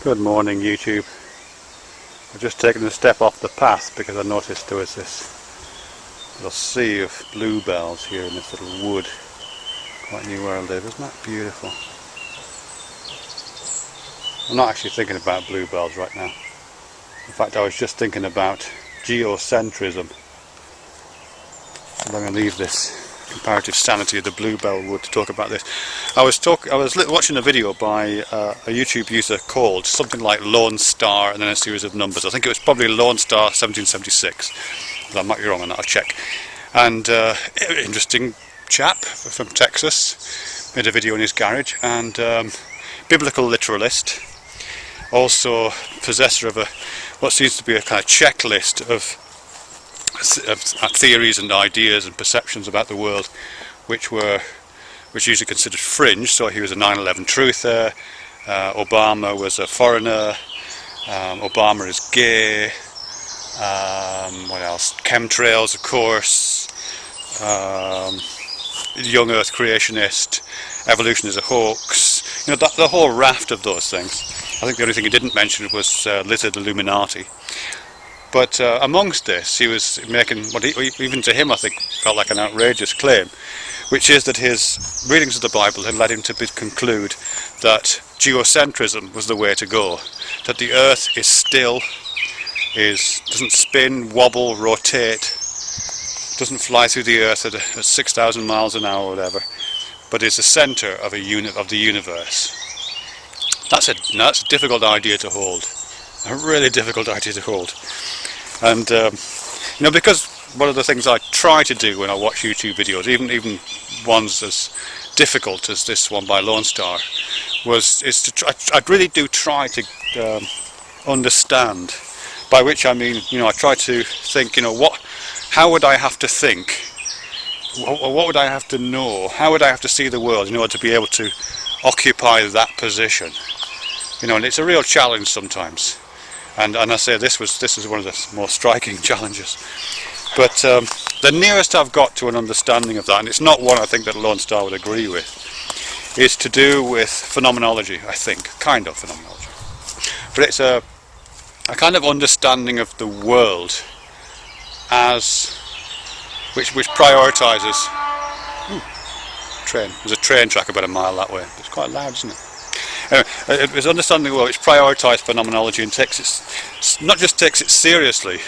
Good morning, YouTube. I've just taken a step off the path because I noticed there was this little sea of bluebells here in this little wood quite near where I live. Isn't that beautiful? I'm not actually thinking about bluebells right now. In fact, I was just thinking about geocentrism. I'm going to leave this comparative sanity of the bluebell wood to talk about this. I was watching a video by a YouTube user called something like Lone Star and then a series of numbers. I think it was probably Lone Star 1776, but I might be wrong on that, I'll check. And interesting chap from Texas, made a video in his garage, and biblical literalist, also possessor of what seems to be a kind of checklist of theories and ideas and perceptions about the world which usually considered fringe. So he was a 9/11 truther, Obama was a foreigner, Obama is gay, what else, chemtrails of course, young earth creationist, evolution is a hoax, you know, the whole raft of those things. I think the only thing he didn't mention was lizard Illuminati. But amongst this, he was making what even to him I think felt like an outrageous claim, which is that his readings of the Bible had led him to conclude that geocentrism was the way to go, that the Earth is still, doesn't spin, wobble, rotate, doesn't fly through the Earth at 6,000 miles an hour or whatever, but is the centre of the universe. That's a difficult idea to hold, a really difficult idea to hold. And you know, because one of the things I try to do when I watch YouTube videos, even ones as difficult as this one by Lone Star, is to try. I really do try to understand. By which I mean, you know, I try to think, you know, how would I have to think? What would I have to know? How would I have to see the world in order to be able to occupy that position? You know, and it's a real challenge sometimes. And I say this is one of the more striking challenges. But the nearest I've got to an understanding of that, and it's not one I think that Lone Star would agree with, is to do with phenomenology, I think, kind of phenomenology. But it's a kind of understanding of the world as which prioritises. Train. There's a train track about a mile that way. It's quite loud, isn't it? Anyway, it was understanding the world which prioritised phenomenology and not just takes it seriously,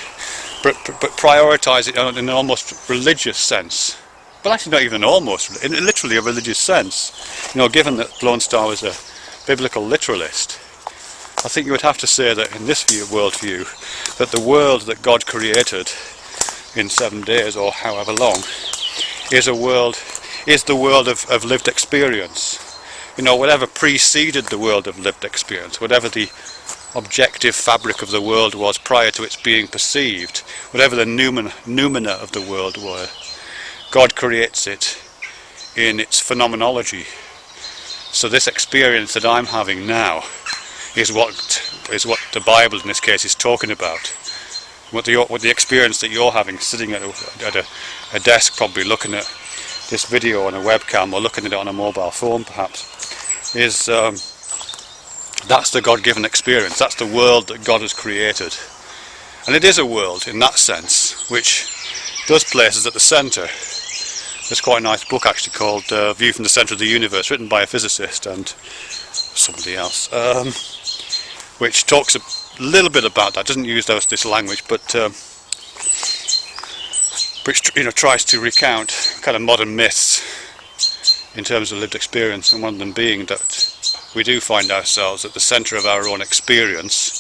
but prioritises it in an almost religious sense. But actually not even almost, in literally a religious sense. You know, given that Lone Star was a biblical literalist, I think you would have to say that in this worldview, that the world that God created in 7 days or however long is the world of lived experience. You know, whatever preceded the world of lived experience, whatever the objective fabric of the world was prior to its being perceived, whatever the noumena of the world were, God creates it in its phenomenology. So this experience that I'm having now is what the Bible in this case is talking about. What the experience that you're having, sitting at a desk, probably looking at this video on a webcam or looking at it on a mobile phone perhaps, is that's the God-given experience. That's the world that God has created, and it is a world in that sense which does place us at the centre. There's quite a nice book actually called View from the Centre of the Universe, written by a physicist and somebody else, which talks a little bit about that. Doesn't use this language, but which, you know, tries to recount kind of modern myths in terms of lived experience, and one of them being that we do find ourselves at the centre of our own experience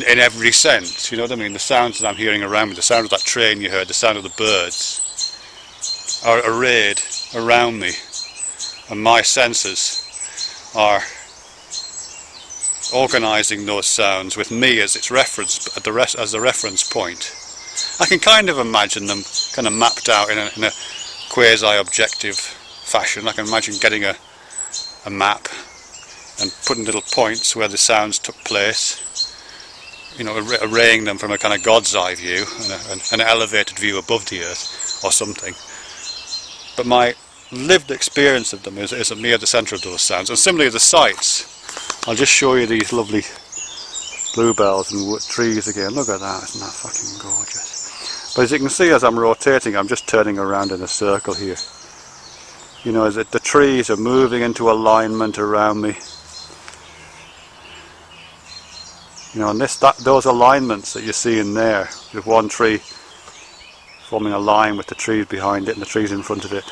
in every sense. You know what I mean? The sounds that I'm hearing around me, the sound of that train you heard, the sound of the birds, are arrayed around me, and my senses are organising those sounds with me as its reference, as the reference point. I can kind of imagine them kind of mapped out in a quasi-objective fashion. I can imagine getting a map and putting little points where the sounds took place, you know, arraying them from a kind of God's eye view, and an elevated view above the earth or something. But my lived experience of them is me at the centre of those sounds. And similarly the sights I'll just show you these lovely bluebells and trees again. Look at that, isn't that fucking gorgeous? But as you can see, as I'm rotating, I'm just turning around in a circle here. You know, as the trees are moving into alignment around me. You know, and those alignments that you see in there, with one tree forming a line with the trees behind it and the trees in front of it,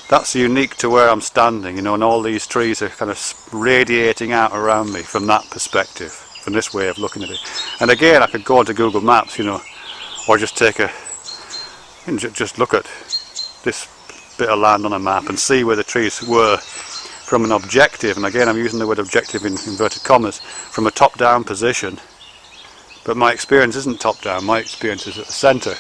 that's unique to where I'm standing, you know, and all these trees are kind of radiating out around me from that perspective, from this way of looking at it. And again, I could go onto Google Maps, you know, or just just look at this bit of land on a map and see where the trees were from an objective, and again I'm using the word objective in inverted commas, from a top-down position. But my experience isn't top-down, my experience is at the centre.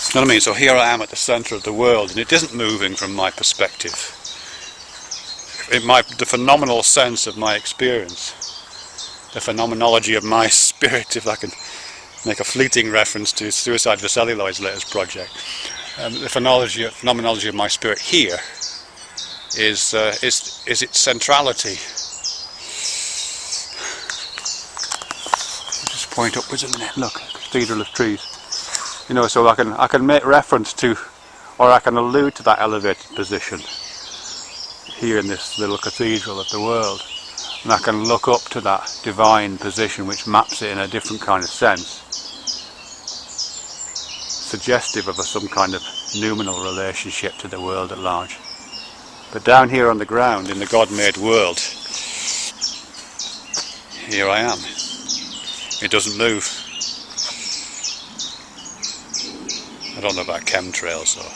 You know what I mean? So here I am at the centre of the world, and it isn't moving from my perspective. The phenomenal sense of my experience, the phenomenology of my spirit, if I can make a fleeting reference to Suicide for Celluloid's latest project, the phenomenology of my spirit here is its centrality. Just point upwards a minute. Look, cathedral of trees. You know, so I can make reference to, or I can allude to that elevated position here in this little cathedral of the world, and I can look up to that divine position which maps it in a different kind of sense, suggestive of some kind of noumenal relationship to the world at large. But down here on the ground, in the God-made world, here I am. It doesn't move. I don't know about chemtrails though.